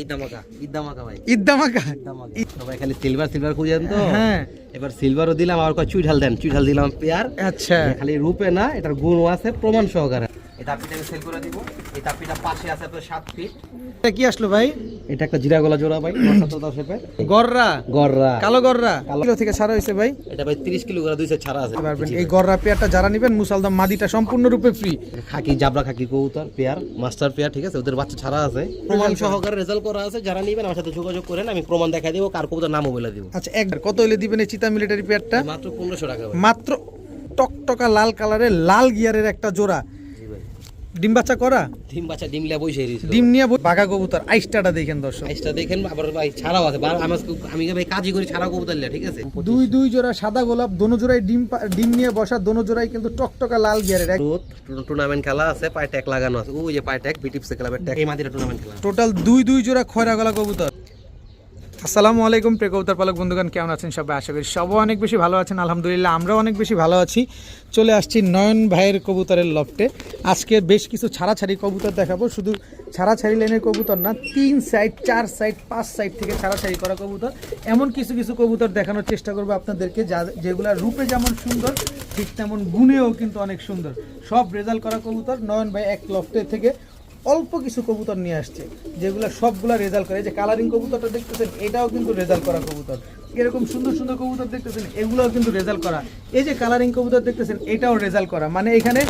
ঈদ ধামাকা সবাই খালি সিলভার খুঁজেন তো। হ্যাঁ, এবার সিলভারও দিলাম, আবার চুইঠাল দেন, চুইঠাল দিলাম পেয়ার। আচ্ছা, খালি রূপে না, এটার গুণ আছে প্রমাণ সহকারে। এই তাপিটা আমি সেল করে দিব। এই তাপিটা পাশে আছে তো 7 ফিট। এটা কি আসলো ভাই? এটা একটা জিরা গলা জোড়া ভাই, 10 শেপের গররা, কালো গররা কিলো থেকে ছাড়া হয়েছে ভাই? এটা ভাই 30 কিলো করে 200 ছাড়া আছে। এই গররা পেয়ারটা যারা নেবেন মুসালদম মাদিটা সম্পূর্ণরূপে ফ্রি। খাকি জাবরা খাকি কবুতর পেয়ার, মাস্টার পেয়ার, ঠিক আছে, ওদের বাচ্চা ছাড়া আছে, প্রমাণ সহকারে রেজাল্ট করা আছে। যারা নেবেন আমার সাথে যোগাযোগ করেন, আমি প্রমাণ দেখাই দেব, কার কবুতর নামও বলে দিব। আচ্ছা, একবার কত হলে দিবেন এই চিতা মিলিটারি পেয়ারটা? মাত্র 1500 টাকা ভাই। মাত্র টকটকা লাল কালারের লাল গিয়ারের একটা জোড়া। ডিম বাচ্চা করা? ডিম লিয়া বসে রইছে। ডিম নিয়ে বাঘা কবুতর। আইসটা দেখেন দর্শক, আইসটা দেখেন। আবার ভাই ছাড়াও আছে, আমি ভাই কাজই করি ছাড়া কবুতর লিয়া, ঠিক আছে। দুই জোড়া সাদা গোলাপ, দোনো জোড়ায় ডিম নিয়ে বসা, দোনো জোড়ায় কিন্তু টকটকা লাল গিয়ারের। টুর্নামেন্ট খেলা আছে, পায়ে ট্যাগ লাগানো আছে, ওই যে পায়ে ট্যাগ বিটিপস ক্লাবের ট্যাগ, এই মাদিরা টুর্নামেন্ট খেলা। টোটাল দুই জোড়া খয়রা গলা কবুতর। আসসালামু আলাইকুম প্রিয় কবুতর পালক বন্ধুগণ, কেমন আছেন সবাই? আশা করি সবাই অনেক বেশি ভালো আছেন। আলহামদুলিল্লাহ আমরাও অনেক বেশি ভালো আছি। চলে আসছি নয়ন ভাইয়ের কবুতরের লফটে। আজকে বেশ কিছু ছাড়াছাড়ি কবুতর দেখাবো। শুধু ছাড়াছাড়ি লাইনের কবুতর না, 3 সাইড 4 সাইড 5 সাইড থেকে ছাড়াছাড়ি করা কবুতর। এমন কিছু কবুতর দেখানোর চেষ্টা করবো আপনাদেরকে, যেগুলো রূপে যেমন সুন্দর ঠিক তেমন গুণেও কিন্তু অনেক সুন্দর। সব রেজাল্ট করা কবুতর। নয়ন ভাই এক লফটে থেকে অল্প কিছু কবুতর নিয়ে আসছে, যেগুলো সবগুলা রেজাল্ট করে। যে কালারিং কবুতরটা দেখতেছেন, এটাও কিন্তু রেজাল্ট করা কবুতর। এরকম সুন্দর সুন্দর কবুতর দেখতেছেন, এগুলোও কিন্তু রেজাল্ট করা। এই যে কালারিং কবুতর দেখতেছেন, এটাও রেজাল্ট করা। মানে এখানে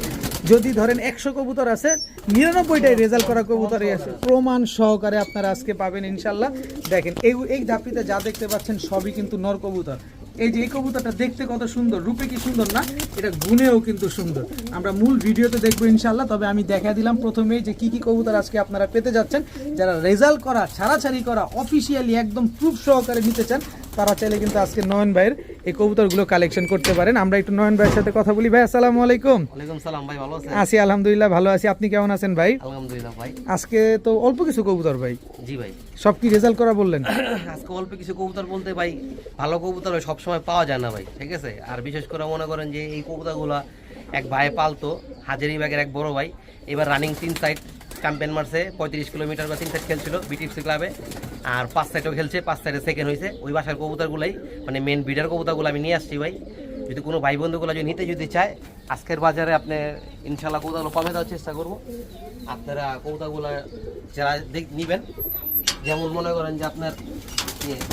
যদি ধরেন 100 কবুতর আছে, 99টাই রেজাল্ট করা কবুতরই আছে, প্রমাণ সহকারে আপনারা আজকে পাবেন ইনশাল্লাহ। দেখেন এই ধাপিতে যা দেখতে পাচ্ছেন সবই কিন্তু নর কবুতর। এই যে এই কবুতরটা দেখতে কত সুন্দর, রূপে কি সুন্দর না, এটা গুণেও কিন্তু সুন্দর। আমরা মূল ভিডিওতে দেখবো ইনশাল্লাহ। তবে আমি দেখা দিলাম প্রথমেই যে কি কবুতর আজকে আপনারা পেতে যাচ্ছেন। যারা রেজাল্ট করা, ছাড়াছাড়ি করা, অফিসিয়ালি একদম প্রুফ সহকারে নিতে চান, তারা চাইলে কিন্তু আজকে নয়ন ভাইয়ের এই কবুতরগুলো কালেকশন করতে পারেন। আমরা একটু নয়ন ভাইয়ের সাথে কথা বলি। ভাই আসসালামু আলাইকুম। ওয়ালাইকুম সালাম ভাই, ভালো আছেন? আছি আলহামদুলিল্লাহ, ভালো আছি। আপনি কেমন আছেন ভাই? আলহামদুলিল্লাহ ভাই। আজকে তো অল্প কিছু কবুতর ভাই। জি ভাই। সব কি রেজাল্ট করা বললেন? আজকে অল্প কিছু কবুতর বলতে ভাই, ভালো কবুতর সব সময় পাওয়া যায় না ভাই, ঠিক আছে। আর বিশেষ করে মনে করেন যে এই কবুতরগুলা এক ভাই পালতো, হাজারিবাগের এক বড় ভাই। এবার রানিং 3 সাইড ক্যাম্পেন মারছে, 35 কিলোমিটার বা 3 সাইড খেলছিল বিটিপসি ক্লাবে। আর 5 সাইডও খেলছে, 5 সাইডে সেকেন্ড হয়েছে। ওই বাসার কবুতরগুলাই মানে মেন ব্রিডার কবুতরগুলো আমি নিয়ে আসছি ভাই। যদি কোনো ভাই বন্ধুগুলো নিতে চায়, আজকের বাজারে আপনি ইনশাল্লাহ কবুতরগুলো কমে দেওয়ার চেষ্টা করবো। আপনারা কবুতরগুলো যারা নেবেন, যেমন মনে করেন যে আপনার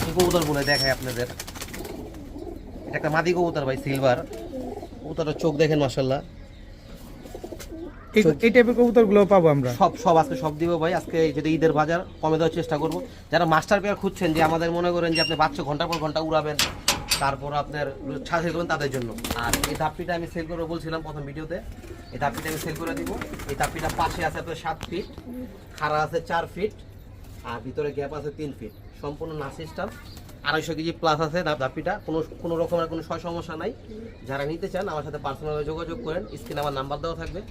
এই কবুতরগুলো দেখায় আপনাদের। এটা একটা মাদি কবুতর ভাই, সিলভার কবুতরটা, চোখ দেখেন মাশাআল্লাহ। এই টাইপের কবুতরগুলো পাবো আমরা? সব আজকে সব দিব ভাই। আজকে যদি ঈদের বাজার কমে দেওয়ার চেষ্টা করবো। যারা মাস্টার পেয়ার খুঁজছেন, যে আমাদের মনে করেন যে আপনি বাচ্চা ঘন্টার পর ঘন্টা উড়াবেন, তারপর আপনার ছাড় করবেন, তাদের জন্য। আর এই ধাপিটা আমি সেল করবো বলছিলাম প্রথম ভিডিওতে। এই ধাপিটা আমি সেল করে দিব। এই ধাপিটা পাশে আছে আপনার 7 ফিট, খাড়া আছে 4 ফিট, আর ভিতরে গ্যাপ আছে 3 ফিট। সম্পূর্ণ না সিস্টেম, 250 কেজি প্লাস আছে ধাপিটা। কোনো রকমের কোনো সমস্যা নাই। যারা নিতে চান আমার সাথে পার্সোনালি যোগাযোগ করেন। স্ক্রিনে আমার নাম্বার দেওয়া থাকবে,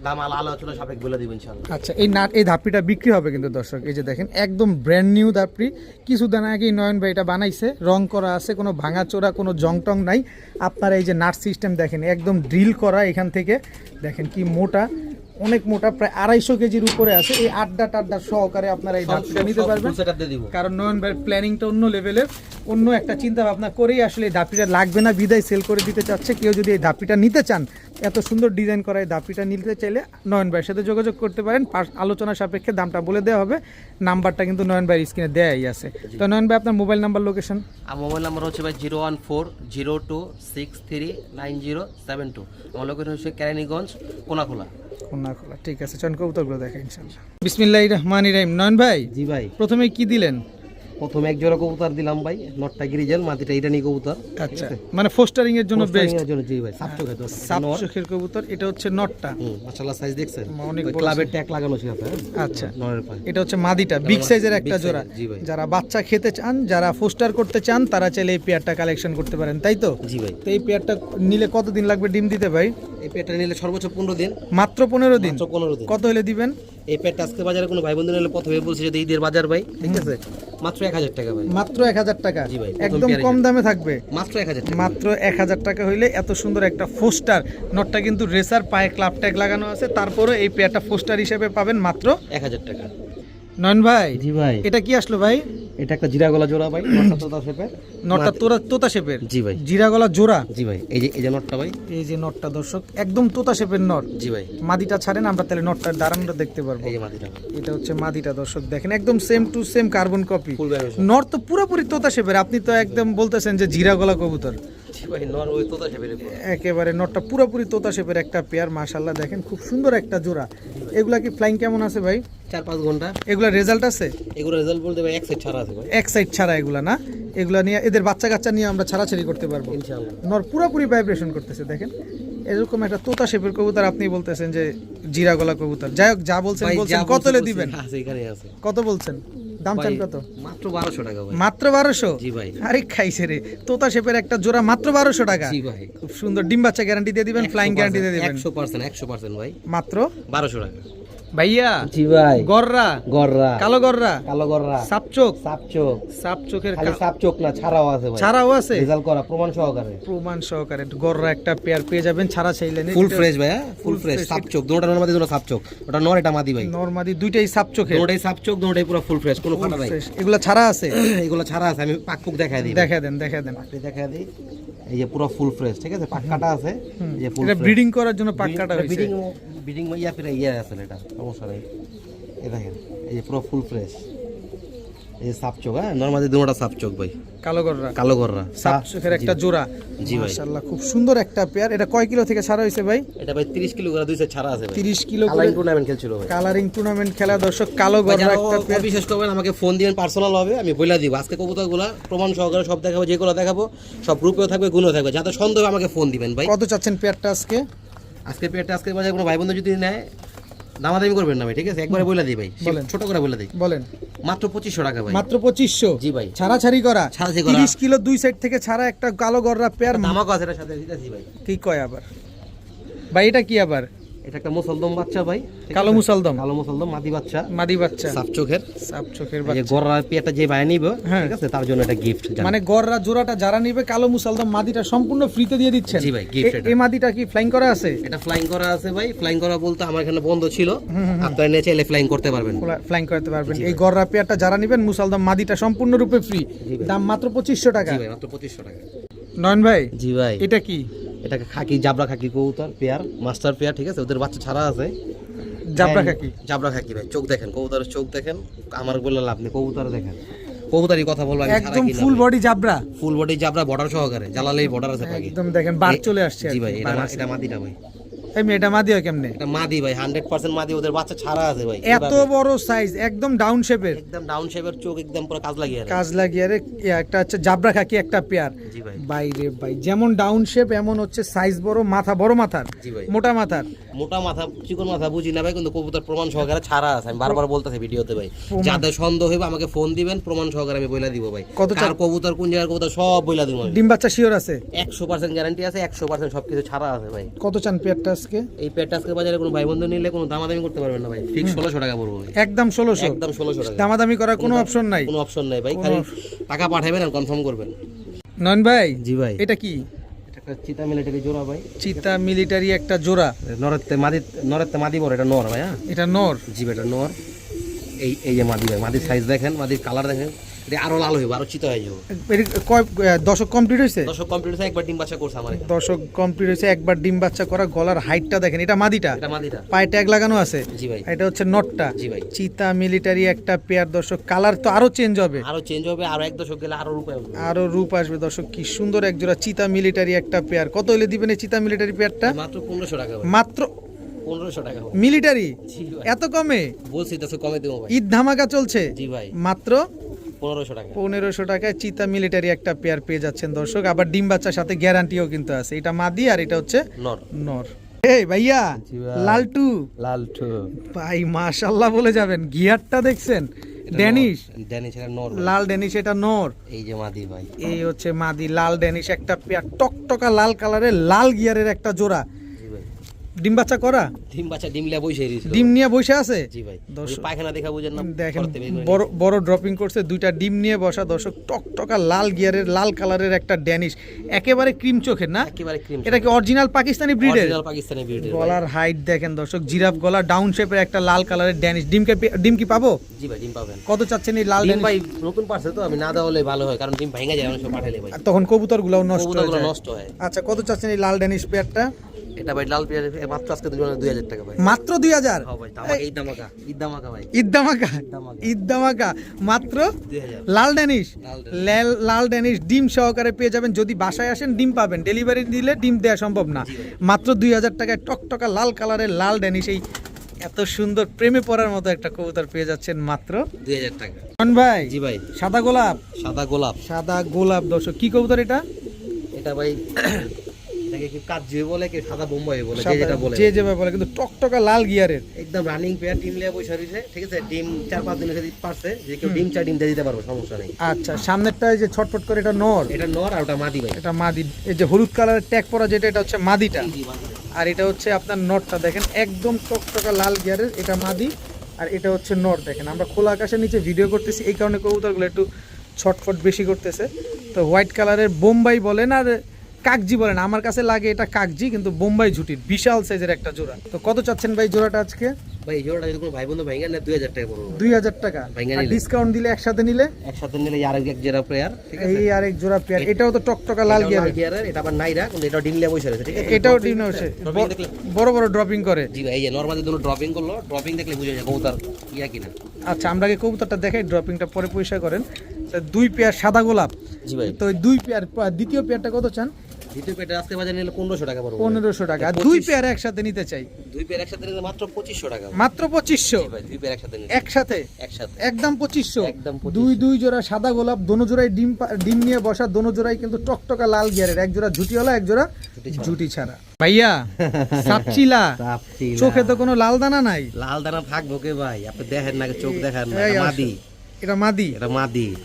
দাম আলোচনা সাপেক্ষে বলে দিব ইনশাআল্লাহ। আচ্ছা, এই ধাপিটা বিক্রি হবে কিন্তু দর্শক। এই যে দেখেন, একদম ব্র্যান্ড নিউ ধাপি। কিছুদিন আগেই নয়ন ভাই এটা বানাইছে, রং করা আছে, কোনো ভাঙাচোরা কোনো জং টং নাই। আপনারা এই যে নাট সিস্টেম দেখেন, একদম ড্রিল করা। এখান থেকে দেখেন কি মোটা, অনেক মোটা, প্রায় 250 কেজির উপরে আছে। এই আড্ডা টাড্ডা সহকারে আপনারা এই ধাপটা নিতে পারবেন। কারণ নয়ন ভাইয়ের প্ল্যানিংটা অন্য লেভেলের, অন্য একটা চিন্তা ভাবনা করেই আসলে এই ধাপিটা লাগবে না বিদায় সেল করে দিতে চাচ্ছে। কেউ যদি এই ধাপিটা নিতে চান, এত সুন্দর ডিজাইন করা এই ধাপিটা নিতে চাইলে নয়ন ভাইয়ের সাথে যোগাযোগ করতে পারেন। আলোচনা সাপেক্ষে দামটা বলে দেওয়া হবে। নাম্বারটা কিন্তু নয়ন ভাইয়ের স্ক্রিনে দেয়াই আছে। তো নয়ন ভাই, আপনার মোবাইল নাম্বার, লোকেশন? আমার মোবাইল নাম্বার হচ্ছে ভাই 01402639072। আমার লোকেশন হচ্ছে কেরানীগঞ্জ, কোনাখোলা। ঠিক আছে, চল কবুতরগুলো দেখা ইনশাআল্লাহ। বিসমিল্লাহির রহমানির রহিম। নয়ন ভাই, জি ভাই, প্রথমে কি দিলেন? প্রথমে এক জোড়া কবুতর দিলাম ভাই, নটটা গ্রিজেল, মাটিটা ইরানি কবুতর। আচ্ছা, মানে ফোস্টারিং এর জন্য বেস্ট। জি ভাই, সাপচোখের কবুতর। এটা হচ্ছে নটটা, মাশাআল্লাহ সাইজ দেখছেন, অনেক ক্লাবের ট্যাগ লাগানো ছিল। আচ্ছা, নরের পায়ে। এটা হচ্ছে মাদিটা, বিগ সাইজের একটা জোড়া। যারা বাচ্চা খেতে চান, যারা ফোস্টার করতে চান, তারা চাইলে এই পেয়ারটা কালেকশন করতে পারেন, তাই তো? জি ভাই। তো এই পেয়ারটা নিলে কতদিন লাগবে ডিম দিতে ভাই? এই পেয়ারটা নিলে সর্বোচ্চ 15 দিন। মাত্র 15 দিন? 15 দিন। কত হলে দিবেন এই পেয়ারটা? আজকে বাজারে কোনো ভাই বন্ধু নিলে প্রথমে বলছে যদি ঈদের বাজার ভাই, ঠিক আছে, মাত্র 1000 টাকা ভাই। মাত্র 1000 টাকা? জি ভাই, একদম কম দামে থাকবে। মাত্র 1000 টাকা। মাত্র 1000 টাকা হইলে এত সুন্দর একটা ফোস্টার। নটটা কিন্তু রেসার, পায়ে ক্লাব ট্যাগ লাগানো আছে, তারপরে এই পেয়ারটা ফোস্টার হিসেবে পাবেন মাত্র 1000 টাকা। নয়ন ভাই জি ভাই, এটা কি আসলো ভাই? এটা একটা জিরা গলা জোড়া ভাই, নটটা তোতা শেপের। নটটা তোতা শেপের, জি ভাই, জিরা গলা জোড়া। জি ভাই, এই যে নটটা ভাই, এই যে নটটা দর্শক একদম তোতা শেপের নট। জি ভাই, মাদিটা ছাড়েন আমরা তাহলে নটটার দাঁড়ানোটা দেখতে পারবো। এই যে মাদিটা ভাই, এটা হচ্ছে মাদিটা দর্শক দেখেন একদম same to same carbon copy. Full variation. নর তো পুরোপুরি তোতা শেপের, আপনি তো একদম বলতেছেন যে জিরা গলা কবুতর। জি ভাই, নর ওই তোতা শেপের পুরো। একেবারে নটটা পুরোপুরি তোতা শেপের একটা পেয়ার, মাশাআল্লাহ দেখেন খুব সুন্দর একটা জোড়া। এগুলা কি ফ্লাইং কেমন আছে ভাই? 4-5 ঘন্টা। এগুলা রেজাল্ট আছে? এগুলো রেজাল্ট বলতে ভাই এক সাইড ছাড়া আছে ভাই, এক সাইড ছাড়া এগুলা না? এগুলা নিয়ে এদের বাচ্চা কাচ্চা নিয়ে আমরা ছাড়াছাড়ি করতে পারবো। ইনশাআল্লাহ। নর পুরোপুরি ভাইব্রেশন করতেছে দেখেন। এরকম একটা তোতা শেপের কবুতর, আপনি বলতেছেন যে জিরা গলা কবুতর। যাই হোক, যা বলছেন ভাই, বলছেন, যা কত বলছি দিবেন? আছে, এখানে আছে কত বলছেন? দাম চান ভাই, কত? মাত্র 1200 টাকা ভাই। মাত্র 1200? জি ভাই, আরে খাইছে রে, তোতা শেপের একটা জোড়া মাত্র 1200 টাকা। জি ভাই, খুব সুন্দর। ডিম বাচ্চা গ্যারান্টি দিয়ে দিবেন, ফ্লাইং গ্যারান্টি দিয়ে দিবেন 100% ভাই, মাত্র 1200 টাকা। ভাইয়া। জি ভাই, গররা, গররা, কালো গররা, কালো গররা, সাপচোক, সাপচোক, সাপচোকের খালি সাপচোক না, ছাড়াও আছে ভাই, ছাড়াও আছে, রেজাল্ট করা প্রমাণ সহকারে, প্রমাণ সহকারে গররা একটা পেয়ার পেয়ে যাবেন ছাড়া চাইলে। ফুল ফ্রেশ ভাই, ফুল ফ্রেশ সাপচোক, দুটোটা নর মাদি, দুটো সাপচোক, ওটা নর এটা মাদি ভাই, নরমাদি দুইটাই সাপচোকের, দুটোটাই সাপচোক, দুটোটাই পুরো ফুল ফ্রেশ, কোনো ফাটা নাই। এগুলা ছাড়া আছে? এগুলো ছাড়া আছে, আমি পাকপুক দেখাই দিই, দেখা দেন দেখা দেন। পাকটি দেখাই দিই। এই যে পুরো ফুল ফ্রেশ, ঠিক আছে, পাক কাটা আছে, এই যে ফুল এটা ব্রিডিং করার জন্য পাক কাটা হয়েছে। ব্রিডিং ব্রিডিং ইয়া ফিরে ইয়া আছে, এটা সমস্যা নেই। এই দেখেন, এই যে পুরো ফুল ফ্রেশ, এই যে সাপচোক, হ্যাঁ নরমালি দুটোটা সাপচোক ভাই, কালো গররা, কালো গররা, সাপচোকের একটা জোড়া। জি ভাই, মাশাআল্লাহ খুব সুন্দর একটা পেয়ার। এটা কয় কিলো থেকে ছাড়া হয়েছে ভাই? এটা ভাই 30 কিলো করে দুইটা ছাড়া আছে ভাই, 30 কিলো করে কালারিং টুর্নামেন্ট খেলছিল ভাই। কালারিং টুর্নামেন্ট খেলা দর্শক, কালো ভাই, গররা যারা একটা পেয়ার। বিশেষ করবেন আমাকে ফোন দিবেন পার্সোনাল হবে, আমি বইলা দিব আজকে কবুতরগুলা প্রমাণ সহকারে সব দেখাবো, যেগুলো দেখাবো সব রূপেও থাকবে, গুণও থাকবে, যাতে সন্দেহ হয় আমাকে ফোন দিবেন ভাই। কত চাচ্ছেন পেয়ারটা আজকে? আজকে পেয়ারটা আজকে বাজারে কোনো ভাই বন্ধু যদি নেয় দামাদামি করবেন না ভাই, ঠিক আছে, একবারে বইলা দিই ভাই, বলেন। ছোট করে বলে দিই, বলেন। মাত্র 2500 টাকা ভাই, মাত্র 2500? জি ভাই, ছাড়াছাড়ি করা, ছাড়াছাড়ি করা। 30 কিলো দুই সাইড থেকে ছাড়া একটা কালো গররা পেয়ার। ধামাকা আছে এটার সাথে, দিতেছি ভাই। কি কয় আবার ভাই? এটা কি আবার? এটা একটা মুসলদম বাচ্চা ভাই, ঠিক কালো আছে? মুসলদম, কালো মুসলদম মাদি বাচ্চা, মাদি বাচ্চা, সাপ চোখের, সাপ চোখের এই যে বাচ্চা। গররা পেয়ারটা যে ভাই নিব, হ্যাঁ। ঠিক আছে, তার জন্য এটা গিফট। মানে গররা জোড়াটা যারা নিবে কালো মুসলদম মাদিটা সম্পূর্ণ ফ্রিতে দিয়ে দিচ্ছেন? জি ভাই, gift এটা। এই মাদিটা কি ফ্লাইং করা আছে? এটা ফ্লাইং করা আছে ভাই, ফ্লাইং করা বলতে আমার এখানে বন্ধ ছিল, আপনারা নিয়ে চাইলে ফ্লাইং করতে পারবেন। ফ্লাইং করতে পারবেন। এই গররা পেয়ারটা যারা নিবেন মুসলদম মাদিটা সম্পূর্ণরূপে ফ্রি, দাম মাত্র 2500 টাকা। জি ভাই, মাত্র 2500 টাকা। নয়ন ভাই, জি ভাই, এটা কি? এটাকে খাকি জাবরা খাকি কবুতর পেয়ার, মাস্টার পেয়ার, ঠিক আছে, ওদের বাচ্চা ছাড়া আছে। জাবরা খাকি, জাবরা খাকি ভাই, চোখ দেখেন কবুতরের চোখ দেখেন, আমার বললে লাভ নেই, কবুতর দেখেন, কবুতরই কথা বলবো আমি, একদম full body জাবরা, full body জাবরা border সহকারে, জালালেই বর্ডার আছে পাখি। একদম দেখেন বার চলে আসছে। জি ভাই, এটা মাদিটা ভাই, এই মেয়েটা মাদি হয় কেমনে? এটা মাদি ভাই, 100% মাদি, ওদের বাচ্চা ছাড়া আছে ভাই। এত বড় সাইজ, একদম ডাউন শেপের, একদম ডাউন শেপের, চোখ একদম পুরো কাজ লাগিয়ে আছে। কাজ লাগিয়ে রে। একটা হচ্ছে জাবরা খাকি একটা পেয়ার। জি ভাই, বাইরে ভাই যেমন ডাউন শেপ এমন হচ্ছে সাইজ বড়, মাথা বড় মাথার, জি ভাই, মোটা মাথার। মোটা মাথা চিকন মাথা বুঝি না ভাই, কিন্তু কবুতর প্রমাণ সহকারে ছাড়া আছে, আমি বারবার বলতেছি ভিডিওতে ভাই, যাদের সন্দেহ হইবে আমাকে ফোন দিবেন, প্রমাণ সহকারে আমি বইলা দিব ভাই, কত কার কবুতর কোন জায়গার কবুতর সব বইলা দিব আমি। ডিম বাচ্চা শিওর আছে? 100% গ্যারান্টি আছে, 100% সবকিছু ছাড়া আছে ভাই। কত চান পেয়ারটা আজকে? এই পেটটা আজকে বাজারে কোনো ভাই বন্ধু নিলে কোনো দামাদামি করতে পারবেন না ভাই, ঠিক 1600 টাকা পড়বে ভাই, একদম 1600? একদম 1600 টাকা, দামাদামি করার কোনো অপশন নাই? কোনো অপশন নাই ভাই, খালি টাকা পাঠাবেন আর কনফার্ম করবেন। নয়ন ভাই, জি ভাই, এটা কি? এটা একটা চিতা মিলিটারি জোড়া ভাই, চিতা মিলিটারি একটা জোড়া। নরেতে মাদি বড়, এটা নর ভাই, হ্যাঁ এটা নর? জি ভাই, এটা নর। এই যে মাদি ভাই, মাদির সাইজ দেখেন, মাদির কালার দেখেন, এটা আরো লাল হইব, আরো চিতা হয়ে যাবো। দশক কমপ্লিট হয়েছে? দর্শক কমপ্লিট হয়েছে, একবার ডিম বাচ্চা করছে আমার এখানে। দশক কমপ্লিট হয়েছে, একবার ডিম বাচ্চা করা। গলার হাইটটা দেখেন, এটা মাদিটা, এটা মাদিটা, পায়ে ট্যাগ লাগানো আছে। জি ভাই, এটা হচ্ছে নটটা। জি ভাই, চিতা মিলিটারি একটা পেয়ার দর্শক। কালার তো আরো চেঞ্জ হবে, আরো চেঞ্জ হবে, আরো এক দশক গেলে আরো রূপ হবে, আরো রূপ আসবে দর্শক। কি সুন্দর এক জোড়া চিতা মিলিটারি একটা পেয়ার। কত হলে দিবেন এই চিতা মিলিটারি পেয়ারটা? মাত্র 1500 টাকা ভাই, মাত্র 1500 টাকা ভাই। মিলিটারি? জি ভাই, এত কমে? বলছি তো কমে দেবো ভাই। ঈদ ধামাকা চলছে, জি ভাই, মাত্র 1500 টাকা। 1500 টাকায় চিতা মিলিটারি একটা পেয়ার পেয়ে যাচ্ছেন দর্শক। আবার ডিম বাচ্চার সাথে গ্যারান্টিও কিন্তু আছে। এটা মাদি আর এটা হচ্ছে নর। নর। এই ভাইয়া, জি ভাই। লালটু লালটু ভাই মাশাআল্লাহ বলে যাবেন। গিয়ারটা দেখছেন? ড্যানিশ, ড্যানিশ এটা নর ভাই। লাল ড্যানিশ, এটা নর। এই যে মাদি ভাই, এই হচ্ছে মাদি লাল ড্যানিশ একটা পেয়ার, টকটকা লাল কালারের লাল গিয়ারের একটা জোড়া। জি ভাই, ডিম বাচ্চা করা? ডিম বাচ্চা ডিম লিয়া বসে রইছে। ডিম নিয়ে বসে আছে? জি ভাই। দর্শক পায়খানা দেখা বুঝেন না। দেখেন বড় বড় ড্রপিং করছে, দুইটা ডিম নিয়ে বসা। দর্শক টকটকা লাল গিয়ারের, লাল কালারের একটা ড্যানিশ, একেবারে ক্রিম চোখের না? একেবারে ক্রিম। এটা কি অরিজিনাল পাকিস্তানি ব্রিডের? অরিজিনাল পাকিস্তানি ব্রিডের। গলার হাইট দেখেন দর্শক, জিরাফ গলা, ডাউন শেপের একটা লাল কালারের ড্যানিশ। ডিম কি পাবো? জি ভাই ডিম পাবেন। কত চাচ্ছেন এই লাল ডিম ড্যানিশ? ভাই নতুন পারছে তো, আমি না দেওয়া হলে ভালো হয়, কারণ ডিম ভেঙে যায় অনেক সময় পাঠাইলে ভাই। আর তখন কবুতরগুলোও নষ্ট হয়ে কবুতরগুলো যায়। নষ্ট হয়। আচ্ছা, কত চাচ্ছেন এই লাল ড্যানিশ পেয়ারটা? এটা ভাই লাল পেয়ার মাত্র আজকে 2000 টাকা ভাই। মাত্র 2000? হ্যাঁ ভাই, ধামাকা, ঈদ ধামাকা, ঈদ ধামাকা ভাই। ঈদ ধামাকা, ধামাকা। ঈদ ধামাকা, মাত্র 2000। লাল ড্যানিশ। লাল ড্যানিশ। লাল ড্যানিশ ডিম সহকারে পেয়ে যাবেন। যদি বাসায় আসেন ডিম পাবেন, ডেলিভারি দিলে ডিম দেওয়া সম্ভব না। মাত্র 2000 টাকায় টকটকা লাল কালারের লাল ড্যানিশ, এই এত সুন্দর প্রেমে পড়ার মতো একটা কবুতর পেয়ে যাচ্ছেন মাত্র 2000 টাকা। ভাই জি ভাই। সাদা গোলাপ, সাদা গোলাপ। সাদা গোলাপ দর্শক, কি কবুতর এটা? এটা ভাই এটাকে কি কাজে বলে, কি সাদা বোম্বাই বলে, যে সাদা- যেটা বলে। যে যেভাবে বলে, কিন্তু টকটকা লাল গিয়ারের। একদম রানিং পেয়ার, ডিম লিয়া বসে রইছে, ঠিক আছে? ডিম 4-5 দিন এসে পারছে, যে কেউ ডিম চার ডিম দিয়ে দিতে পারবে, সমস্যা নেই। আচ্ছা, সামনেরটা এই যে ছটফট করে, এটা নর, এটা নর আর ওটা মাদি ভাই। এটা মাদি। এই যে হলুদ কালারের ট্যাগ পরা যেটা, এটা হচ্ছে মাদিটা। জি মাদি। আর এটা হচ্ছে আপনার নটটা, দেখেন একদম টকটকা লাল গিয়ারের, এটা মাদি। আর এটা হচ্ছে নট। দেখেন আমরা খোলা আকাশের নিচে ভিডিও করতেছি, এই কারণে কবুতরগুলো একটু ছটফট বেশি করতেছে। তো হোয়াইট কালারের বোম্বাই বলেন আর কাকজি বলেন, আমার কাছে লাগে এটা কাকজি, কিন্তু বোম্বাই ঝুটির বিশাল সাইজের একটা জোড়া। তো কত চাচ্ছেন ভাই জোড়াটা আজকে? ভাই এই জোড়াটা যদি কোনো ভাই বন্ধু ভেঙে নেয় 2000 টাকা পড়বে। 2000 টাকা। ভাইঙ্গা আর নিলে। ডিসকাউন্ট দিলে একসাথে নিলে? একসাথে নিলে আর এক জোড়া পেয়ার, ঠিক আছে? এই আরেক জোড়া পেয়ার। এটাও তো টকটকা লাল এটাও গিয়ারের। গিয়ারের, এটা আবার নাইরা, কিন্তু এটা ডিম লিয়া বসে রয়েছে, ঠিক আছে? এটাও ডিম হচ্ছে, Dropping দেখলে- বড় বড় ড্রপিং করে। জি ভাই, এই যে নরমালি দুটো ড্রপিং করলো, ড্রপিং দেখলে বুঝে যায় কবুতর ইয়া কিনা। আচ্ছা, আমরা আগে কবুতরটা দেখাই, ড্রপিংটা পরে পরিষ্কার করেন। তো 2 পেয়ার সাদা গোলাপ। জি ভাই। তো ওই 2 পেয়ার, দ্বিতীয় পেয়ারটা কত চান? দ্বিতীয় পেয়ারটা আজকে বাজারে নিলে 1500 টাকা পড়বে। 1500 টাকা। আর 2 পেয়ার একসাথে নিতে চাই, দুই পেয়ার একসাথে নিলে মাত্র 2500 টাকা। মাত্র 2500। জি ভাই, দুই পেয়ার একসাথে নিলে একসাথে একসাথে একদম 2500। একদম 2500। দুই জোড়া সাদা গোলাপ, দোনো জোড়াই ডিম নিয়ে বসা, দোনো জোড়াই কিন্তু টকটকা লাল গিয়ারের। এক জোড়া ঝুটিওয়ালা, এক জোড়া ঝুটি ছাড়া। ভাইয়া সাপচিলা, সাপচিলা। চোখে তো কোনো লাল দানা নাই। লাল দানা থাকবো কে ভাই? আপনি দেখেন না, চোখ দেখেন না। এই এটা আসো। মাদি। এটা মাদি, এটা মাদি।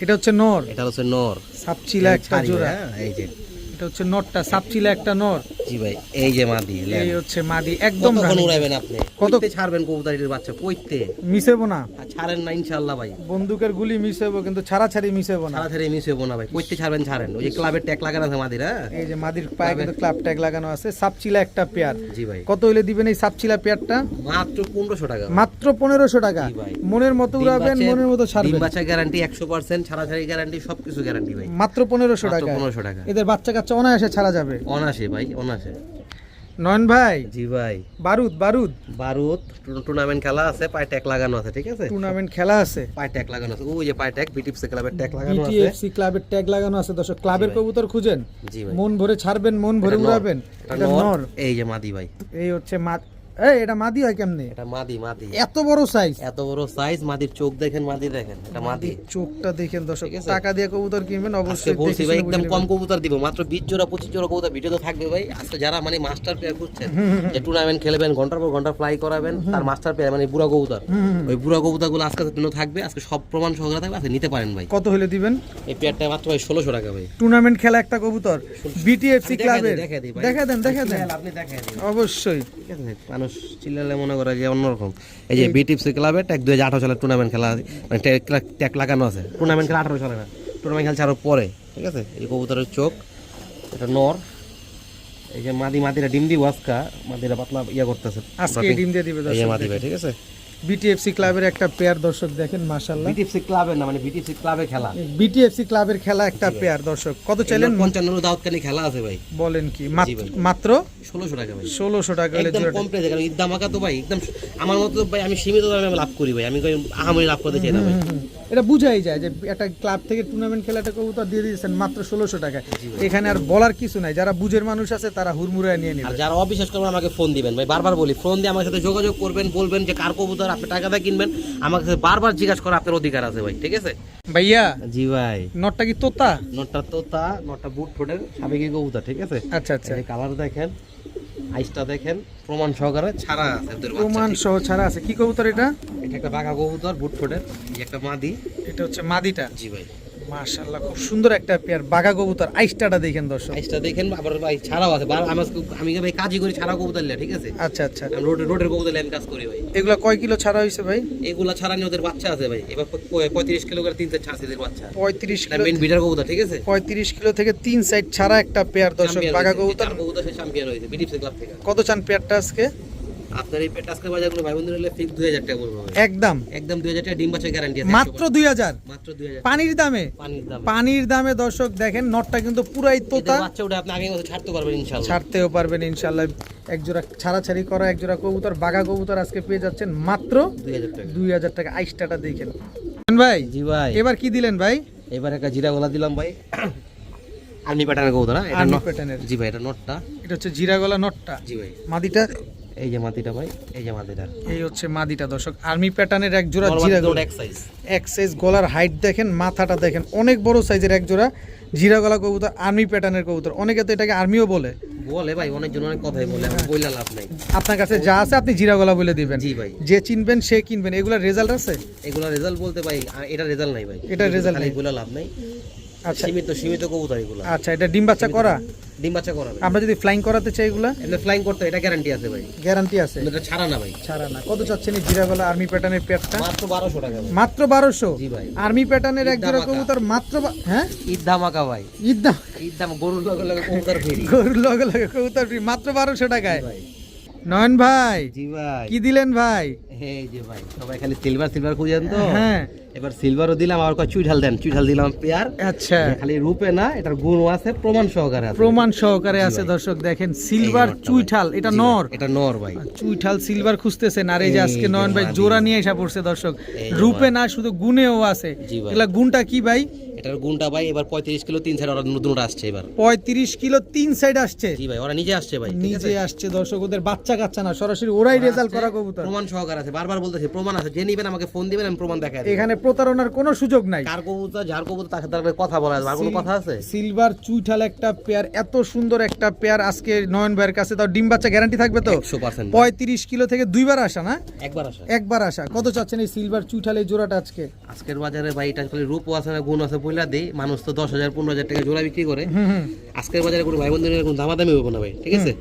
এটা হচ্ছে নর। এটা হচ্ছে নর। সাপচিলা একটা ছাড়ি জোড়া। ভাই, হ্যাঁ, এই যে। এটা হচ্ছে নরটা, সাপচিলা একটা নর। জি ভাই, এই যে মাদি। এই হচ্ছে মাদি, একদম কতক্ষণ রানী। উড়াইবেন আপনি? কত- কত ছাড়বেন কবুতরের বাচ্চা? কইতে মিশেবো না, আর ছাড়েন না ইনশাআল্লাহ ভাই। বন্দুকের গুলি মিশেবো, কিন্তু ছাড়াছাড়ি মিশেবো না। ছাড়া ছেড়ে মিস হইব না ভাই। কইতে ছাড়বেন ছাড়েন। ওই যে ক্লাবের ট্যাগ লাগানো আছে মাদির, হ্যাঁ? এই যে মাদির পায়ে কিন্তু ক্লাব ট্যাগ লাগানো আছে। সাপচিলা একটা পেয়ার। জি ভাই। কত হইলে দিবেন এই সাপচিলা পেয়ারটা? মাত্র 1500 টাকা। মাত্র 1500 টাকা। জি ভাই। মনের মতো উড়াবেন, মনের মতো ডিম ছাড়বেন। বাচ্চা গ্যারান্টি 100%, ছাড়া ছাড়ি গ্যারান্টি, সবকিছু গ্যারান্টি ভাই। মাত্র 1500 মাত্র টাকা। 1500 টাকা। এদের বাচ্চা কাচ্চা অনায়াসে ছাড়া যাবে। অনাসে ভাই, অনাসে। নয়ন ভাই, জি ভাই। বারুদ বারুদ বারুদ টুর্নামেন্ট খেলা আছে, পায়ে ট্যাগ লাগানো আছে, ঠিক আছে? টুর্নামেন্ট খেলা আছে। পায়ে ট্যাগ লাগানো আছে, ওই যে পায়ে ট্যাগ, বিটিপস ক্লাবের ট্যাগ লাগানো আছে। বিটিএফসি ক্লাবের ট্যাগ লাগানো আছে। দর্শক, ক্লাবের ভাই। কবুতর খুঁজেন, জি ভাই। মন ভরে ছাড়বেন, মন ভরে এটা নর। উড়াবেন। এটা এটা নর। নর। এই যে মাদি ভাই। এই হচ্ছে এই এটা মাদি হয় কেমনে? এটা মাদি, মাদি। এত বড় সাইজ। এত বড় সাইজ, মাদির চোখ দেখেন, মাদি দেখেন, এটা মাদি। চোখটা দেখেন দর্শক, ঠিক আছে? টাকা দিয়ে কবুতর কিনবেন আজকে অবশ্যই বলছি দেখে ভাই, শুনে একদম বুঝে কম নেবেন। কবুতর দিব, মাত্র 20 জোড়া 25 জোড়া কবুতর ভিডিও তো থাকবে ভাই। আজকে যারা মানে মাস্টার প্লেয়ার খুঁজছেন, যে টুর্নামেন্ট খেলবেন, ঘন্টার পর ঘন্টা ফ্লাই করাবেন, তার মাস্টার প্লেয়ার মানে বুড়া কবুতর, ওই বুড়া কবুতরগুলো আজকে জন্য থাকবে। আজকে সব প্রমাণ সহকারে থাকবে, আজকে নিতে পারেন ভাই। কত হলে দিবেন? এই পেয়ারটা মাত্র ভাই 1600 টাকা ভাই। টুর্নামেন্ট খেলা একটা কবুতর, বিটিএফসি আমি দেখাই ক্লাবের। দিই, দেখাই দিই ভাই। দেখা দেন, দেখা দেন, আপনি দেখাই দিন। অবশ্যই। ঠিক আছে, মানুষ চিল্লালে মনে করে যে অন্যরকম। এই যে বিটিপসি ক্লাবের ট্যাগ 2018 সালের টুর্নামেন্ট খেলা, মানে ট্যাগ লাগানো আছে। টুর্নামেন্ট খেলা 18 সালে না, টুর্নামেন্ট খেলছে আরো পরে, ঠিক আছে? এই কবুতরের চোখ, এটা নর। এই যে মাদিরা ডিম দিব আজকা, মাদিরা পাতলা ইয়া করতেছে আজকে ডিম দিয়ে দিবে এই যে দর্শক। মাদি ভাই, ঠিক আছে? বিটিএফসি ক্লাবের একটা পেয়ার দর্শক দেখেন, মাশাআল্লাহ। বিটিপসি ক্লাবের না, মানে বিটিপসি ক্লাবে খেলা। বিটিএফসি ক্লাবের খেলা একটা পেয়ার দর্শক। কত চাইলেন? 55 দাউদকানি খেলা আছে ভাই। বলেন কি? জি ভাই। মাত্র 1600 টাকা ভাই। 1600 টাকা হলে একদম জোড়াটা। কম প্রাইসে, কারণ ঈদ দামাকা তো ভাই, একদম আমার মতো ভাই, আমি সীমিত দামে আমি লাভ করি ভাই। আমি কই আহামরি লাভ করতে চাই না ভাই। এটা বুঝাই যায় যে একটা ক্লাব থেকে টুর্নামেন্ট খেলাটা কবুতর দিয়ে দিয়েছেন মাত্র 1600 টাকায়। এখানে আর বলার কিছু নাই, যারা বুঝের মানুষ আছে তারা হুড়মুড়ায় নিয়ে আর নেবে। যারা অবিশ্বাস করবেন আমাকে ফোন দিবেন ভাই, বারবার বলি, ফোন দিয়ে আমার সাথে যোগাযোগ করবেন, বলবেন যে কার কবুতর আপনি টাকা দিয়ে কিনবেন, আমার কাছে বারবার জিজ্ঞাসা করার আপনার অধিকার আছে ভাই, ঠিক আছে? ভাইয়া, জি ভাই। নটটা কি তোতা? নটটা তোতা, নটটা বুট ঠোঁটের সাবেকি কবুতর, ঠিক আছে? আচ্ছা আচ্ছা, এই কালার দেখেন, আইসটা দেখেন, প্রমাণ সহকারে ছাড়া আছে ওদের বাচ্চা, প্রমাণ ঠিক? সহ ছাড়া আছে। কি কবুতর এটা? এটা একটা বাঘা কবুতর, বুট ঠোঁটের, এই একটা মাদি। এটা হচ্ছে মাদিটা। জি ভাই। মাশাআল্লাহ খুব সুন্দর একটা পেয়ার বাঘা কবুতর। আইসটাটা দেখেন দর্শক। আইসটা দেখেন, আবার ভাই ছাড়াও আছে। আমি ভাই কাজই করি ছাড়া কবুতর লিয়া, ঠিক আছে? আচ্ছা আচ্ছা, আমি রোডের কবুতর লিয়া আমি কাজ করি ভাই। এগুলা কয় কিলো ছাড়া হয়েছে ভাই? এগুলা ছাড়া নিয়ে ওদের বাচ্চা আছে ভাই, এবার 35 কিলো করে 3 ছাড়ছে এদের বাচ্চা। 35 এটা কিলো, মেন বিটার কবুতর, ঠিক আছে? 35 কিলো থেকে 3 সাইড ছাড়া একটা পেয়ার দর্শক বাঘা কবুতর। কবুতর সে চ্যাম্পিয়ন হয়েছে বিডিপি ক্লাব থেকে। কত চান পেয়ারটা আজকে? আপনার এই পেট আজকে বাজার করে ভাই বন্ধু নিলে ফিক্স 2000 টাকা পড়বে ভাই। একদম একদম 2000 টাকা ডিম বাচ্চা গ্যারান্টি আছে। মাত্র 2000, মাত্র 2000 পানির দামে। পানির দামে দর্শক দেখেন, নটটা কিন্তু পুরাই তোতা। বাচ্চা ওটা আপনি আগের মতো ছাড়তে পারবেন ইনশাআল্লাহ। ছাড়তেও পারবেন ইনশাআল্লাহ। এক জোড়া ছাড়াছাড়ি করা এক জোড়া কবুতর বাঘা কবুতর আজকে পেয়ে যাচ্ছেন মাত্র 2000 টাকা। 2000 টাকা। আইসটাটা দেখেন ভাই। জি ভাই, এবার কি দিলেন ভাই? এবার একটা জিরা গলা দিলাম ভাই। আর্মি প্যাটার্নের কবুতর, এটা আর্মি প্যাটার্নের। জি ভাই, এটা নটটা। এটা হচ্ছে জিরা গলা নটটা। জি ভাই, মাদিটা এই যে মাদিটা ভাই, এই যে মাদিটা। এই হচ্ছে মাদিটা দর্শক। আর্মি প্যাটার্নের এক জোড়া জিরা গলা, এক সাইজ। এক সাইজ গলার হাইট দেখেন, মাথাটা দেখেন, অনেক বড় সাইজের এক জোড়া জিরা গলা কবুতর, আর্মি প্যাটার্নের কবুতর। অনেকে তো এটাকে আর্মিও বলে ভাই, অনেকজন অনেক কথাই বলে, আমি বইলা লাভ নাই। আপনার কাছে যা আছে আপনি জিরা গলা বলে দিবেন। জি ভাই, যে চিনবেন সে কিনবেন। এগুলা রেজাল্ট আছে? এগুলা রেজাল্ট বলতে ভাই, এটা রেজাল্ট নাই ভাই, এটা রেজাল্ট নাই, বলে লাভ নাই। আচ্ছা সীমিত কবুতর এগুলা। আচ্ছা, এটা ডিম বাচ্চা করা? ডিম বাচ্চা করা ভাই। আমরা যদি ফ্লাইং করাতে চাই এগুলা? এমনি ফ্লাইং করতে এটা গ্যারান্টি আছে ভাই। গ্যারান্টি আছে? এটা ছাড়া না ভাই, ছাড়া না। কত চাচ্ছেন এই জিরা গলা আর্মি প্যাটার্নের পেয়ারটা? মাত্র 1200 টাকা ভাই। মাত্র 1200? জি ভাই, আর্মি প্যাটার্নের এক জোড়া ধামাকা। কবুতর মাত্র হ্যাঁ ঈদ ধামাকা ভাই। ঈদ দাম, ঈদ দাম, গরুর লগে লগে কবুতর ফ্রি। গরুর লগে লগে কবুতর ফ্রি মাত্র 1200 টাকায়। ভাই, নয়ন ভাই জি ভাই, কি দিলেন ভাই? এই যে ভাই, সবাই খালি সিলভার খুঁজেন তো। হ্যাঁ, এবার সিলভারও দিলাম, আর কয় চুইঠাল দেন, চুইঠাল দিলাম পেয়ার। আচ্ছা, খালি রূপে না, এটার গুণও আছে, প্রমাণ সহকারে আছে। প্রমাণ সহকারে আছে দর্শক দেখেন। সিলভার নটটা ভাই। চুইঠাল, এটা জি ভাই, নর। এটা নর ভাই। চুইঠাল সিলভার খুঁজতেছেন, আর এই যে আজকে এই যে নয়ন ভাই মাদি। জোড়া নিয়ে এসে পড়ছে দর্শক। এই যে রূপে না, শুধু গুণেও আছে। জি ভাই। এগুলা গুণটা কি ভাই? এটার গুণটা ভাই এবার 35 কিলো 3 সাইড ওরা নতুন আসছে এবার। 35 কিলো 3 সাইড আসছে। জি ভাই, ওরা নিজে আসছে ভাই, ঠিক আছে? নিজে আসছে দর্শক, ওদের বাচ্চা কাচ্চা না, সরাসরি ওরাই রেজাল্ট করা কবুতর। প্রমাণ সহকারে আছে, বারবার বলতেছি প্রমাণ আছে, যে নিবেন আমাকে ফোন দিবেন, আমি প্রমাণ দেখাই দেব। এখানে প্রতারণার কোনো সুযোগ নাই। কার কবুতর যার কবুতর তার সাথে কথা বলা আছে, আর কোনো কথা আছে? সিলভার চুইঠাল একটা পেয়ার, এত সুন্দর একটা পেয়ার আজকে নয়ন ভাইয়ের কাছে। তাও ডিম বাচ্চা গ্যারান্টি থাকবে তো? 100% 35 কিলো থেকে দুইবার আসা না একবার আসা। একবার আসা। কত চাচ্ছেন এই সিলভার চুইঠাল এই জোড়াটা আজকে? আজকের বাজারে ভাই এটা খালি রূপও আছে না গুণ আছে বইলা দেই, মানুষ তো 10,000 15,000 টাকা জোড়া বিক্রি করে। আজকের বাজারে কোনো ভাই বন্ধুদের কোনো দামাদামি হবে না ভাই, ঠিক আছে?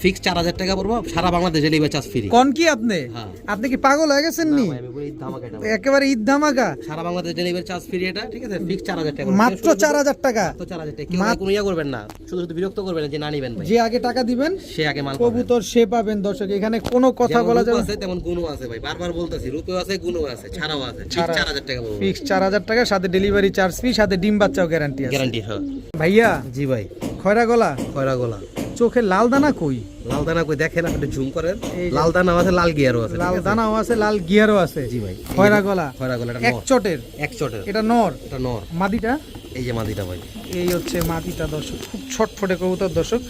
ফিক্স 4000 টাকা পড়বো, সারা বাংলাদেশে ডেলিভারি চার্জ ফ্রি। কোন কি আপনি? হ্যাঁ। আপনি কি পাগল হয়ে গেছেন নি? ভাই, আমি বলি ধামাকা এটা ভাই। একেবারে ঈদ ধামাকা। সারা বাংলাদেশ ডেলিভারি চার্জ ফ্রি এটা, ঠিক আছে? ফিক্স 4000 টাকা। মাত্র 4000 টাকা। তো 4000 টাকা। কেউ কোনো ইয়া করবেন না, শুধু শুধু বিরক্ত করবেন না যে না নিবেন ভাই। যে আগে টাকা দিবেন সে আগে মাল পাবেন। কবুতর সে পাবেন দর্শক। এখানে কোনো কথা যেমন বলা রূপ যাবে আছে তেমন গুণও আছে ভাই, বারবার বলতেছি, রূপেও আছে গুণও আছে, ছাড়াও আছে। ঠিক ছাড়া। 4000 টাকা পড়বে। ফিক্স 4000 টাকা, সাথে ডেলিভারি চার্জ ফ্রি, সাথে ডিম বাচ্চাও গ্যারান্টি আছে। গ্যারান্টি হ্যাঁ। ভাইয়া জি ভাই, খয়রা গলা, খয়রা গলা। চোখে লাল দানা কই? লাল দানা কই দেখেন, আপনি ঝুম করেন। এই যে- লাল দানা আছে, লাল গিয়ারও আছে। লাল দানাও আছে, লাল গিয়ারও আছে। জি ভাই, খয়রা গলা, খয়রা গলা, এটা এক নর। চটের, এক চটের, এটা নর। এটা নর। মাদিটা এই যে মাদিটা ভাই। এই হচ্ছে মাদিটা দর্শক, খুব ছটফটে কবুতর দর্শক।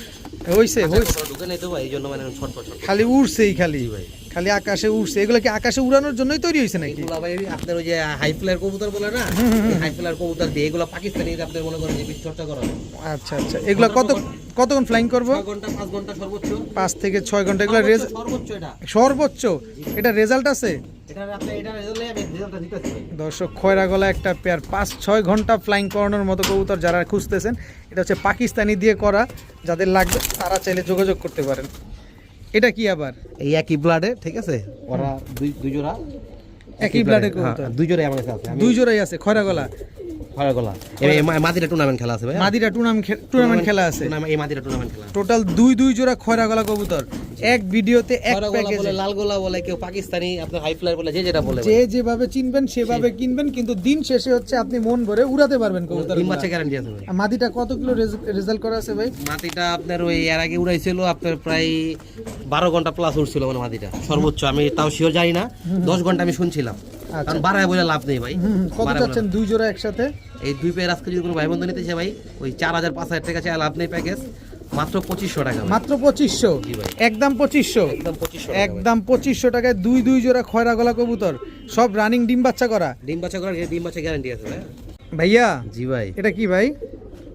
হইছে হইছে, ঢুকে নেই তো ভাই, এই জন্য মানে ছটফট ছটফট। খালি উড়ছেই, খালি জি ভাই, খালি আকাশে উড়ছে। এগুলো কি আকাশে উড়ানোর জন্যই তৈরি হয়েছে নাকি? এগুলা ভাই আপনার ওই যে হাই ফ্লায়ার কবুতর বলে না, হাই ফ্লায়ার কবুতর দিয়ে এগুলো পাকিস্তানি আপনাদের মনে করেন যে চর্চা করা হয়। আচ্ছা আচ্ছা, এগুলো কতক্ষণ ফ্লাইং করবো? 6 ঘন্টা 5 ঘন্টা সর্বোচ্চ। 5 থেকে 6 ঘন্টা। এগুলো সর্বোচ্চ এটা। সর্বোচ্চ এটা রেজাল্ট আছে এটা আপনি এটা রেজাল্টে আমি রেজাল্টটা দিতেছি ভাই। দর্শক। খয়রা গলা একটা পেয়ার, 5-6 ঘন্টা ফ্লাইং করানোর মতো কবুতর যারা খুঁজতেছেন, এটা হচ্ছে পাকিস্তানি দিয়ে করা। যাদের লাগবে তারা চাইলে যোগাযোগ করতে পারেন। এটা কি আবার? এই একই ব্লাডে, ঠিক আছে? ওরা দুই জোড়া একই ব্লাডের কবুতর? দুই জোড়াই আমার কাছে আছে। দুই জোড়াই আছে খয়রা গলা। খয়রা গলা। এই মাদিরা টুর্নামেন্ট খেলা আছে ভাই। মাদিরা টুর্নামেন্ট খেলা আছে। এই মাদিরা টুর্নামেন্ট খেলা। টোটাল দুই জোড়া খয়রা গলা কবুতর এক ভিডিওতে, এক খয়রা গলা প্যাকেজে। বলে, লাল গলা বলে, কেউ পাকিস্তানি, আপনার হাই ফ্লায়ার বলে, যে যেটা বলে ভাই। যে যেভাবে চিনবেন সেভাবে কিনবেন, কিন্তু দিন শেষে হচ্ছে আপনি মন ভরে উড়াতে পারবেন কবুতর। ডিম বাচ্চা গ্যারান্টি আছে ভাই। মাদিটা কত কিলো রেজাল্ট করা আছে ভাই? মাটিটা আপনার ওই এর আগে উড়াইছিল আপনার প্রায় 12 ঘন্টা প্লাস উঠছিল মানে মাটিটা সর্বোচ্চ। আমি তাও শিওর জানি না, 10 ঘন্টা আমি শুনছিলাম। আচ্ছা। কারণ বাড়ায় বলে লাভ নেই ভাই। কত বাড়ায় চাচ্ছেন দুই জোড়া একসাথে? এই দুই পেয়ার আজকে যদি কোনো ভাই বন্ধু নিতে চায় ভাই, ওই 4000-5000 টাকা চাই, লাভ নেই প্যাকেজ। মাত্র 2500 টাকা ভাই। মাত্র 2500? জি ভাই, একদম 2500? একদম 2500 টাকা ভাই। একদম 2500 টাকায় দুই জোড়া খয়রা গলা কবুতর, সব রানিং ডিম বাচ্চা করা। ডিম বাচ্চা করার ডিম বাচ্চা গ্যারান্টি আছে ভাই। ভাইয়া জি ভাই, এটা কি ভাই?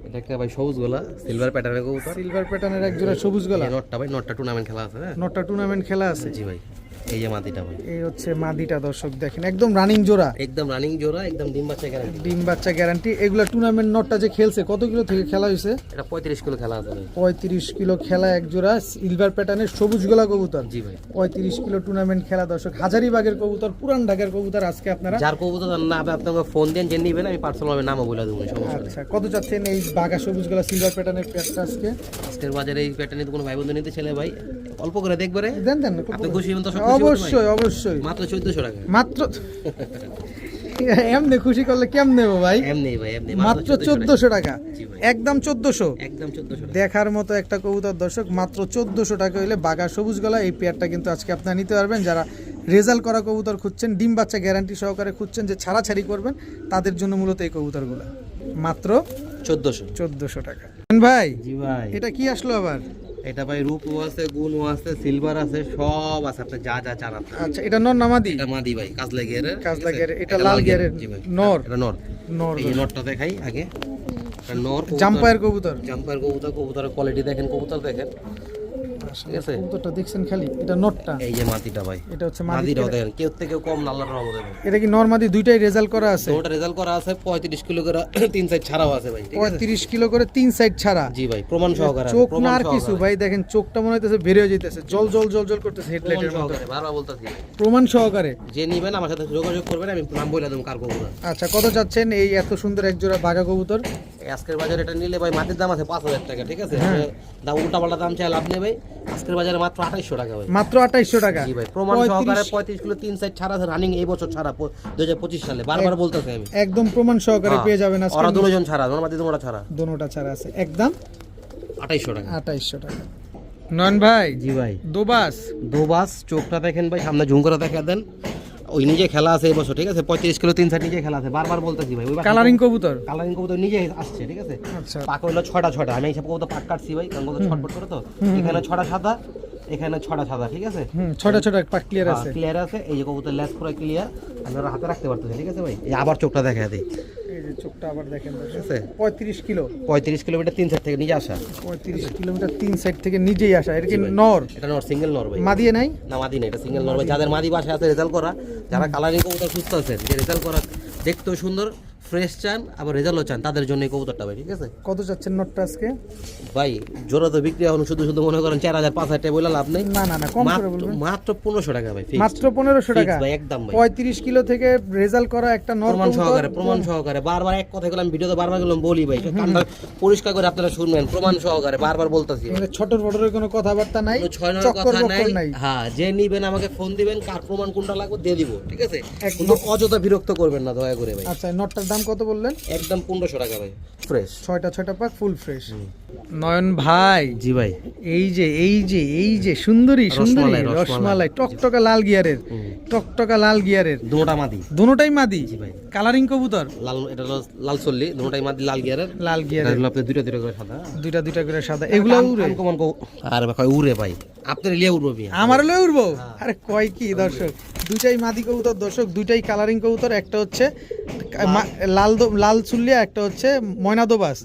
এটা একটা ভাই সবুজ গলা, সিলভার প্যাটার্নের কবুতর। সিলভার প্যাটার্নের এক জোড়া সবুজ গলা। এই নটটা ভাই, নটটা টুর্নামেন্ট খেলা আছে হ্যাঁ। নটটা টুর্নামেন্ট খেলা আছে। জি ভাই, এই যে মাদিটা ভাই, এই হচ্ছে মাদিটা দর্শক দেখেন একদম রানিং জোড়া, একদম রানিং জোড়া, একদম ডিম বাচ্চা গ্যারান্টি। ডিম বাচ্চা গ্যারান্টি। এগুলা টুর্নামেন্ট নটটা যে খেলছে কত কিলো থেকে খেলা হয়েছে? এটা 35 কিলো খেলা আছে ভাই। 35 কিলো খেলা এক জোড়া সিলভার প্যাটার্নের সবুজ গলা কবুতর। জি ভাই, 35 কিলো টুর্নামেন্ট খেলা দর্শক, হাজারিবাগের কবুতর, পুরান ঢাকার কবুতর। আজকে আপনারা যার কবুতর না আপনি আপনাকে ফোন দেন যে নিবেন, আমি পার্সোনাল ভাবে নামও বলে দেবো, সমস্যা নেই। আচ্ছা, কত চাচ্ছেন এই বাঘা সবুজ গলা সিলভার প্যাটার্নের পেয়ারটা আজকে? আজকের বাজারে এই প্যাটার্নে তো কোনো ভাই বন্ধু নিতে ছেলে ভাই অল্প করে দেখবে রে, দেন দেন, আপনি খুশি হবেন তো? অবশ্যই অবশ্যই, মাত্র 1400 টাকা। মাত্র এমনি খুশি করলে কেমন নেবো ভাই? এমনি ভাই, এমনি মাত্র 1400 টাকা, জি ভাই, একদম 1400। একদম 1400 টাকা। দেখার মতো একটা কবুতর দর্শক, মাত্র 1400 টাকা হইলে বাঘা সবুজ গলা এই পেয়ারটা কিন্তু আজকে আপনারা নিতে পারবেন। যারা রেজাল্ট করা কবুতর খুঁজছেন, ডিম বাচ্চা গ্যারান্টি সহকারে খুঁজছেন, যে ছাড়াছাড়ি করবেন, তাদের জন্য মূলত এই কবুতরগুলো মাত্র 1400 টাকা। ভাই জি ভাই, এটা কি আসলো আবার? এটা ভাই রূপও আছে, গুণও আছে, সিলভার আছে, সব আছে, আপনি যা যা চান আপনি। আচ্ছা, এটা নর নামাদি? এটা মাদি ভাই, কাজলা গিয়ারের। কাজলা গিয়ারের, এটা লাল গিয়ারের। জি ভাই, নর? এটা নর। নর। এই নরটা দেখাই আগে, এটা নর। জাম্পায়ের কবুতর। জাম্পায়ের কবুতর, কবুতরের কোয়ালিটি দেখেন, কবুতর দেখেন, ঠিক আছে? কবুতরটা দেখছেন খালি, এটা নরটা। এই যে মাদিটা ভাই, এটা হচ্ছে মাদি। মাদিটাও দেখেন, কেউ থেকে কম না, আল্লাহর রহমতে দেখেন। এটা কি নর মাদি দুইটাই রেজাল্ট করা আছে? ওটা রেজাল্ট করা আছে, 35 কিলো করে 3 সাইড ছাড়াও আছে ভাই, ঠিক আছে? 35 কিলো করে 3 সাইড ছাড়া। জি ভাই, প্রমাণ সহকারে আছে, চোখ না প্রমাণ আর কিছু সহকারে। ভাই, দেখেন চোখটা মনে হইতেছে বের হয়ে যাইতেছে, জল জল জল জল করতেছে হেডলাইটের প্রমাণ মতো। সহকারে, বারবার বলতেছি, প্রমাণ সহকারে। যে নিবেন আমার সাথে যোগাযোগ করবেন, আমি নাম বলে দেবো কার কবুতর। আচ্ছা, কত চাচ্ছেন এই এত সুন্দর এক জোড়া বাঘা কবুতর? এই আজকের বাজারে এটা নিলে ভাই মাটির দাম আছে 5000 টাকা, ঠিক আছে? দাম উল্টা পাল্টা দাম চাই লাভ নেই ভাই, আজকের বাজারে মাত্র 2800 টাকা ভাই। মাত্র 2800 টাকা? জি ভাই, প্রমাণ সহকারে 35 কিলো 3 সাইড ছাড়া আছে, রানিং এই বছর ছাড়া 2025 সালে, বারবার বলতেছি আমি। একদম প্রমাণ সহকারে পেয়ে যাবেন আজকে। ওরা দুজন ছাড়া, ওরা দুজন ছাড়া, দোনোটা ছাড়া আছে, একদম 2800 টাকা। 2800 টাকা। নয়ন ভাই, জি ভাই, দোবাস। দোবাস চোখটা দেখেন ভাই, সামনে ঝুম করে দেখা দেন, ওই নিজে খেলা আছে এই বছর, ঠিক আছে? 35 কিলো 3 সাইড নিজে খেলা আছে, বারবার বলতেছি ভাই। কালারিং কবুতর? কালারিং কবুতর নিজে আসছে, ঠিক আছে? আচ্ছা, পাক হলো 6টা, আমি এইসব কবুতর পাক কাটছি ভাই, কারণ কবুতর ছটফট করে তো। এখানে 6টা সাদা, এখানে 6টা সাদা, ঠিক আছে? ছোট ছোট পাক ক্লিয়ার আছে। ক্লিয়ার আছে, এই যে কবুতর লেজ পুরো ক্লিয়ার, আপনারা হাতে রাখতে পারতেছেন, ঠিক আছে ভাই? এই আবার চোখটা দেখা দেই, এই যে চোখটা আবার দেখেন, ঠিক আছে? 35 কিলো, 35 কিলোমিটার 3 সাইড থেকে নিজে আসা। 35 কিলোমিটার 3 সাইড থেকে নিজেই আসা। এটা কি নর? এটা নর, সিঙ্গেল নর ভাই, মাদিয়ে নাই? না মাদি না, এটা সিঙ্গেল নর ভাই। যাদের মাদি বাসায় আছে রেজাল্ট করা, যারা কালারিং কবুতর সুস্থ আছেন, যে রেজাল্ট করা দেখতেও সুন্দর, ফ্রেশ চান, আবার রেজাল্টও চান, তাদের জন্য এই কবুতরটা ভাই, ঠিক আছে? কত চাচ্ছেন নটটা আজকে? ভাই জোড়া তো বিক্রি এখন শুধু শুধু মনে করেন 4000 5000 টাকা বলে লাভ নেই। না না না, কম করে বলবেন। মাত্র 1500 টাকা ভাই, fixed। মাত্র 1500 টাকা Fixed ভাই, একদম ভাই, 35 কিলো থেকে রেজাল্ট করা একটা নর প্রমাণ কবুতর। সহকারে, প্রমাণ সহকারে, বারবার এক কথা গেলাম, ভিডিওতে বারবার গেলাম বলি ভাই, কানটা পরিষ্কার করে আপনারা শুনবেন, প্রমাণ সহকারে বারবার বলতাছি। এখানে ছোটর বড়রের কোনো কথাবার্তা নাই, কোনো ছয় নয় চক্কর কথা বক্কর নাই। হ্যাঁ, যে নিবেন আমাকে ফোন দিবেন, কার প্রমাণ কোনটা লাগবে দিয়ে দিব, ঠিক আছে? একদম। কিন্তু অযথা বিরক্ত করবেন না দয়া করে ভাই। আচ্ছা, নটটার দাম কত বললেন? একদম 1500 টাকা ভাই, ফ্রেশ। 6টা পাক ফুল ফ্রেশ। নয়ন ভাই, জি ভাই, এই যে সুন্দরী রসমালাই, রসমালাই টকটকা লাল গিয়ারের, টকটকা লাল গিয়ারের, দুটোটা মাদি, দুটোটাই মাদি। জি ভাই, কালারিং কবুতর? লাল, এটা হলো লাল চল্লি, দুটোটাই মাদি, লাল গিয়ারের। লাল এটা গিয়ারের, হলো আপনার দুইটা দুইটা করে সাদা, দুইটা করে সাদা। এগুলো উড়ে? আর ভাই উড়ে ভাই, আপনার লিয়া উড়বো বিয়া। আমার লয়ে উড়বো? আরে কয় কি দর্শক, দুইটাই মাদি কবুতর দর্শক, দুইটাই কালারিং কবুতর। একটা হচ্ছে লাল চুল্লিয়া, একটা হচ্ছে ময়নাদোবাস।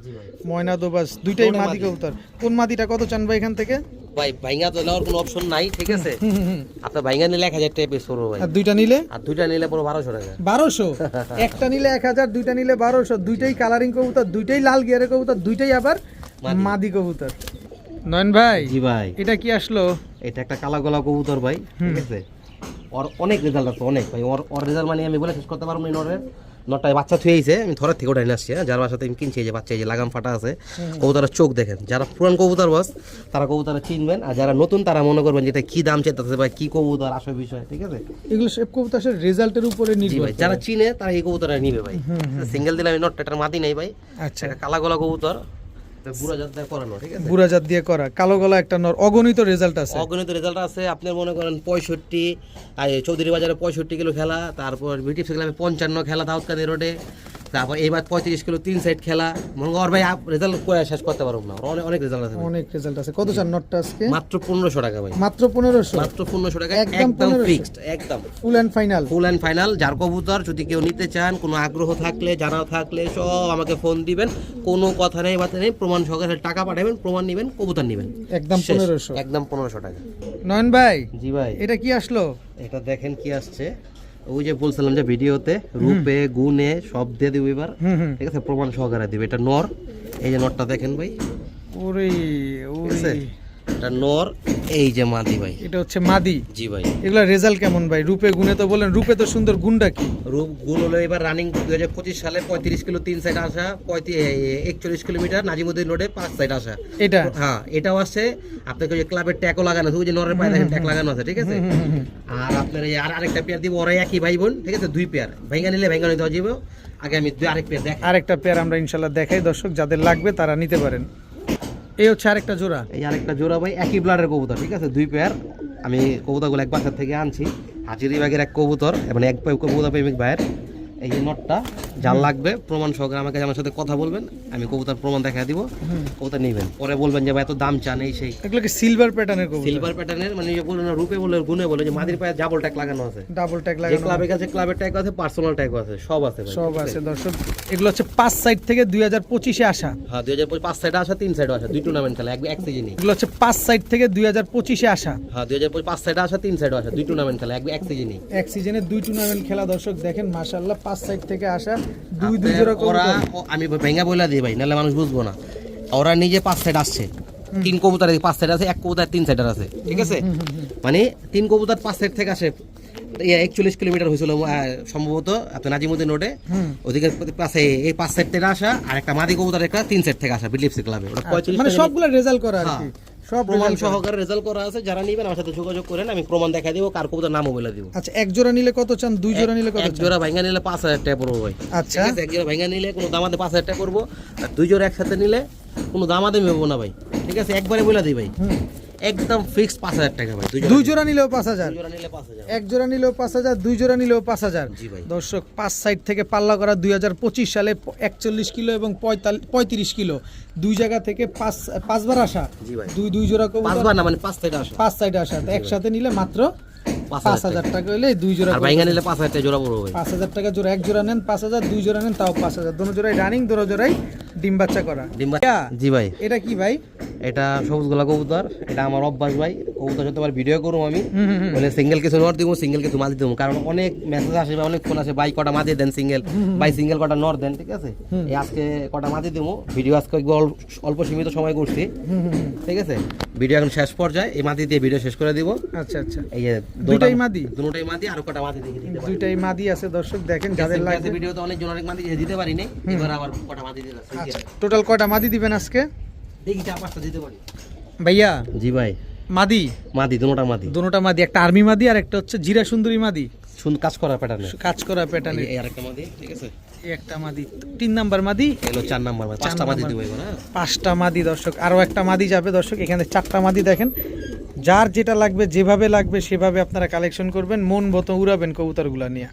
ময়নাদোবাস দুইটাই দুটো মাদি মাদি। কবুতর। কোন মাদিটা কত চান ভাই এখান থেকে? ভাই ভাইঙ্গা তো নেওয়ার কোনো অপশন নাই, ঠিক আছে? আপনার ভাইঙ্গা নিলে 1000 টাকা পিস পড়বো ভাই, আর দুইটা নিলে? আর দুইটা নিলে পুরো 1200 টাকা। 1200? একটা নিলে 1000, দুইটা নিলে 1200। দুইটাই কালারিং কবুতর, দুইটাই লাল গিয়ারের কবুতর, দুইটাই আবার মাদি কবুতর। নয়ন ভাই, জি ভাই, এটা কি আসলো? এটা একটা কালা গলা কবুতর ভাই, ঠিক আছে? ওর অনেক রেজাল্ট আছে, অনেক ভাই। ওর রেজাল্ট মানে আমি বলে শেষ করতে পারবো না। নরের নটায় বাচ্চা থুয়েছে, আমি থরের থেকে ওটাই আসছি, যার বাসাতে আমি কিনছি, এই যে বাচ্চা, এই যে লাগাম ফাটা আছে। কবুতরের চোখ দেখেন, যারা পুরান কবুতর বস তারা কবুতর চিনবেন, আর যারা নতুন তারা মনে করবেন যে এটা কি দাম চেয়ে ভাই, কি কবুতর আসল বিষয়, ঠিক আছে? এগুলো সব কবুতর আসলে রেজাল্টের উপরে জি নির্ভর ভাই, করে। যারা চিনে তারা এই কবুতরটা নিবে ভাই। সিঙ্গেল দিলে আমি নট, এটার মাদি নেই ভাই। আচ্ছা, এটা কালা গলা কবুতর, বুড়া জাত দিয়ে করানো, ঠিক আছে? বুড়া জাত দিয়ে করা, কালো গলা একটা নর, অগণিত রেজাল্ট আছে। অগণিত রেজাল্ট আছে। আপনি মনে করেন 65, আর চৌধুরী বাজারে 65 কিলো খেলা, তারপর বিটিপস ক্লাবে 55 খেলা, দাউদকান্দি রোডে তারপর এবার 35 কিলো 3 সাইড খেলা মনে কর ভাই রেজাল্ট করে শেষ করতে পারবো না, ওর অনেক রেজাল্ট আছে ভাই। অনেক রেজাল্ট আছে। কত চান নটটা আজকে? মাত্র 1500 টাকা ভাই, মাত্র 1500, মাত্র 1500 টাকা, একদম একদম 1500 ফিক্সড, একদম full and final. Full and final. যার কবুতর যদি কেউ নিতে চান, কোনো আগ্রহ থাকলে, জানা থাকলে সব আমাকে ফোন দিবেন, কোনো কথা নেই বার্তা নেই, প্রমাণ সহকারে টাকা পাঠাবেন, প্রমাণ নেবেন, কবুতর নেবেন, একদম শেষ। 1500, একদম 1500 টাকা। নয়ন ভাই জি ভাই, এটা কি আসলো? এটা দেখেন কি আসছে, ওই যে বলছিলাম যে ভিডিওতে রূপে গুণে সব দিয়ে দিব এবার, ঠিক আছে, প্রমাণ সহকারে দিবে। এটা নর, এই যে নরটা দেখেন ভাই, ওরে ঠিক আছে, ওরে, এটা নর, এই যে মাদি ভাই, এটা হচ্ছে মাদি। জি ভাই। এগুলা রেজাল্ট কেমন ভাই? রূপে গুণে তো বলেন, রূপে তো সুন্দর, গুণটা কি? রূপ গুণ হলো এবার রানিং 2025 সালে 35 কিলো 3 সাইড আসা, 41 কিলোমিটার নাজিমুদ্দিন রোডে 5 সাইড আসা। এটা হ্যাঁ, এটাও আছে। আপনাকে ওই যে ক্লাবের ট্যাগও লাগানো আছে, ওই যে নরের পায়ে দেখেন ট্যাগ লাগানো আছে, ঠিক আছে। আর আপনার এই আরেকটা পেয়ার দিব, ওরা একই ভাই বোন, ঠিক আছে, 2 পেয়ার। ভাইঙ্গা নিলে ভাইঙ্গা নিতে যাবো, আগে আমি আরেক পেয়ার দেখ। আরেকটা পেয়ার আমরা ইনশাল্লাহ দেখাই দর্শক, যাদের লাগবে তারা নিতে পারেন। এই হচ্ছে আরেকটা জোড়া, এই আরেকটা জোড়া ভাই, একই ব্লাডের কবুতর, ঠিক আছে, 2 পেয়ার। আমি কবুতরগুলো এক বাসার থেকে আনছি, হাজিরিবাগের এক কবুতর, মানে এক কবুতর প্রেমিক ভাইয়ের। এই যে নটটা যার লাগবে প্রমাণ সহকারে আমাকে আমার সাথে কথা বলবেন, আমি কবুতর প্রমাণ দেখা দিব, কবুতর নেবেন, পরে বলবেন যে ভাই এত দাম চান এই সেই। এগুলো কি সিলভার প্যাটার্নের কবুতর? সিলভার প্যাটার্নের, মানে যে বলে না রূপে বলে গুণে বলে, যে মাদির পায়ে ডাবল ট্যাগ লাগানো আছে, ডাবল ট্যাগ যে লাগানো ক্লাবের কাছে ক্লাবের ট্যাগ আছে, পার্সোনাল ট্যাগ আছে, সব আছে ভাই, সব ঠিক আছে দর্শক। এগুলো হচ্ছে 5 সাইড থেকে 2025-এ আসা। হ্যাঁ, 2005 সাইডে আসা, 3 সাইডে আসা, 2 টুর্নামেন্ট খেলা এক সিজনে। এগুলো হচ্ছে 5 সাইড থেকে 2025-এ আসা। হ্যাঁ, 2005 সাইডে আসা, 3 সাইডে আসা, 2 টুর্নামেন্ট খেলা এক সিজনে। এক সিজনে 2 টুর্নামেন্ট খেলা দর্শক দেখেন, মাশাআল্লাহ 5 সাইড থেকে আসা, দুই জোড়া ওরা কবুতর। আমি ভেঙ্গা বইলা দিই ভাই, নাহলে মানুষ বুঝবো না। ওরা নিজে 5 সাইড আসছে, 3 কবুতর 5 সাইড আছে, এক কবুতর 3 সাইডার আছে, ঠিক আছে, মানে 3 কবুতর 5 সাইড থেকে আসে। 41 কিলোমিটার হয়েছিল সম্ভবত আপনার নাজিমুদ্দিন রোডে, ওদিকে পাশে এই 5 সাইড থেকে আসা, আর একটা মাদি কবুতর একটা 3 সাইড থেকে আসা বিলিপসি ক্লাবে। ওটা 45 মানে সবগুলা রেজাল্ট করা আর কি, সব প্রমাণ result করা। সহকারে রেজাল্ট করা আছে। যারা নিবেন আমার সাথে যোগাযোগ করেন, আমি প্রমাণ দেখাই দিব, কার কবুতর নামও বলে দিব। আচ্ছা, এক জোড়া নিলে কত চান? 2 জোড়া নিলে কত এক চান? জোড়া ভাঙ্গা নিলে 5000 টাকা পড়বো ভাই। আচ্ছা। ঠিক আছে, এক জোড়া ভাঙ্গা নিলে কোনো দামাতে 5000 টাকা করবো, আর 2 জোড়া একসাথে নিলে কোনো দামাতে নেবো না ভাই, ঠিক আছে, একবারে বলে দিই ভাই, একদম ফিক্সড 5000 টাকা ভাই। 2 জোড়া নিলেও 5000, 2 জোড়া নিলে 5000, এক জোড়া নিলেও 5000, 2 জোড়া নিলেও 5000। জি ভাই। দর্শক 5 সাইড থেকে পাল্লা করা 2025 সালে 41 কিলো এবং 35 কিলো, দুই জায়গা থেকে 5 বার আসা। জি ভাই। দুই জোড়া কবুতর, 5 বার না, মানে 5 সাইড আসা, 5 সাইড আসা, তো একসাথে নিলে মাত্র 5000 5000 টাকা হলে 2 জোড়া আর ভাঙ্গা নিলে 5000 টাকা জোড়া পড়বো ভাই। 5000 টাকা জোড়া। এক জোড়া নেন 5000, 2 জোড়া নেন তাও 5000, দোনো জোড়াই রানিং, দোনো জোড়াই ডিম বাচ্চা করা। জি ভাই। এটা কি ভাই? এটা সবুজ গোলা কবুতর, এটা আমার অভ্যাস ভাই, কবুতর যতবার ভিডিও করবো আমি বলে সিঙ্গেল কিছু নর দিব, সিঙ্গেল কিছু মাদি দিব, কারণ অনেক মেসেজ আসে, অনেক ফোন আসে, ভাই কটা মাদি দেন সিঙ্গেল, ভাই সিঙ্গেল কটা নর দেন, ঠিক আছে। এই আজকে কটা মাদি দিব, ভিডিও আজকে অল্প সীমিত সময় করছি, ঠিক আছে, ভিডিও এখন শেষ পর্যায়ে, এই মাদি দিয়ে ভিডিও শেষ করে দিব। আচ্ছা আচ্ছা, এই যে দুটাই মাদি, দুটোই মাদি, আর কটা মাদি দেখে দিতে পারি। দুইটাই মাদি আছে দর্শক দেখেন, যাদের লাগবে। ভিডিওতে অনেকজন অনেক মাদি দিতে পারি নাই, এবার আবার কটা মাদি দিতে আচ্ছা, টোটাল কয়টা মাদি দিবেন আজকে? দেখি 4-5টা দিতে পারি ভাইয়া। জি ভাই। মাদি, মাদি দুটোটা মাদি, দুটোটা মাদি, একটা আর্মি মাদি আর একটা হচ্ছে জিরা সুন্দরী মাদি, কাজ করা প্যাটার্নে, কাজ করা প্যাটার্নে। এই আরেকটা মাদি, ঠিক আছে, এই একটা মাদি, 3 নাম্বার মাদি, এগুলো 4 নাম্বার মাদি, 5টা মাদি দিব এবার। হ্যাঁ, 5টা মাদি দর্শক, আরো একটা মাদি যাবে দর্শক, এখানে 4টা মাদি দেখেন। যার যেটা লাগবে, যেভাবে লাগবে সেভাবে আপনারা কালেকশন করবেন, মন মতো উড়াবেন কবুতরগুলা নিয়ে।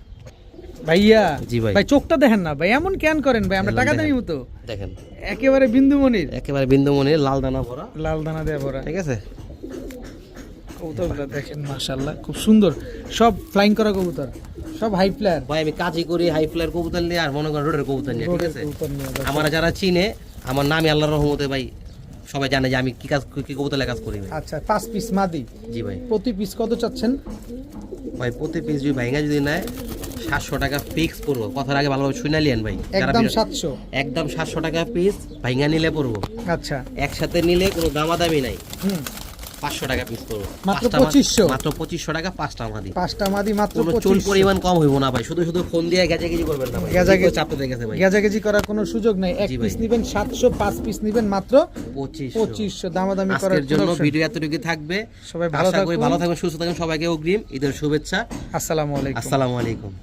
ভাইয়া। জি ভাই। ভাই চোখটা দেখেন না ভাই, এমন কেন করেন ভাই? আমরা টাকা দেই মতো দেখেন, একেবারে বিন্দুমণির, একেবারে বিন্দুমণির লাল দানা ভরা, লাল দানা দেয়া ভরা, ঠিক আছে। কবুতরগুলো দেখেন মাশাআল্লাহ খুব সুন্দর, সব ফ্লাইং করা কবুতর, সব হাই প্লেয়ার। ভাই আমি কাজই করি হাই ফ্লায়ার কবুতর নিয়ে, আর মনে করেন রোডের কবুতর নিয়ে, ঠিক আছে। কবুতর নিয়ে দর্শক। আমার যারা চিনে, আমার নামই আল্লাহর রহমতে ভাই, সবাই জানে যে আমি কি কবুতরের কাজ করি ভাই। আচ্ছা, 5 পিস মাদি, জি ভাই। প্রতি পিস কত চাচ্ছেন? ভাই প্রতি পিস যদি ভাইঙ্গা যদি নেয় 700 টাকা ফিক্স পড়বো, কথার আগে ভালোভাবে শুনে নিলেন ভাই। একদম 700, একদম 700 টাকা পিস ভাইঙ্গা নিলে পড়বো। আচ্ছা, একসাথে নিলে কোনো দামাদামি নাই, 500 টাকা পিস পড়বো, মাত্র 2500, মাত্র 2500 টাকা 5টা মাদি। 5টা মাদি মাত্র কোনো চুল 2500। পরিমাণ কম হইব না ভাই, শুধু শুধু ফোন দিয়ে গেজাগেজি করবেন না ভাই, গেজাগেজি চাপতে দেখেছে ভাই, গেজাগেজি করার কোনো সুযোগ নাই। এক জি ভাই। পিস নেবেন 700, 5 পিস নেবেন মাত্র 2500। 2500, দামাদামি করার আজকের জন্য কোনো option ভিডিও এতটুকু থাকবে, সবাই ভালো আশা করি থাকুন। ভালো থাকবেন, সুস্থ থাকবেন, সবাইকে অগ্রিম ঈদের শুভেচ্ছা। আসসালামু আলাইকুম। আসসালামু আলাইকুম।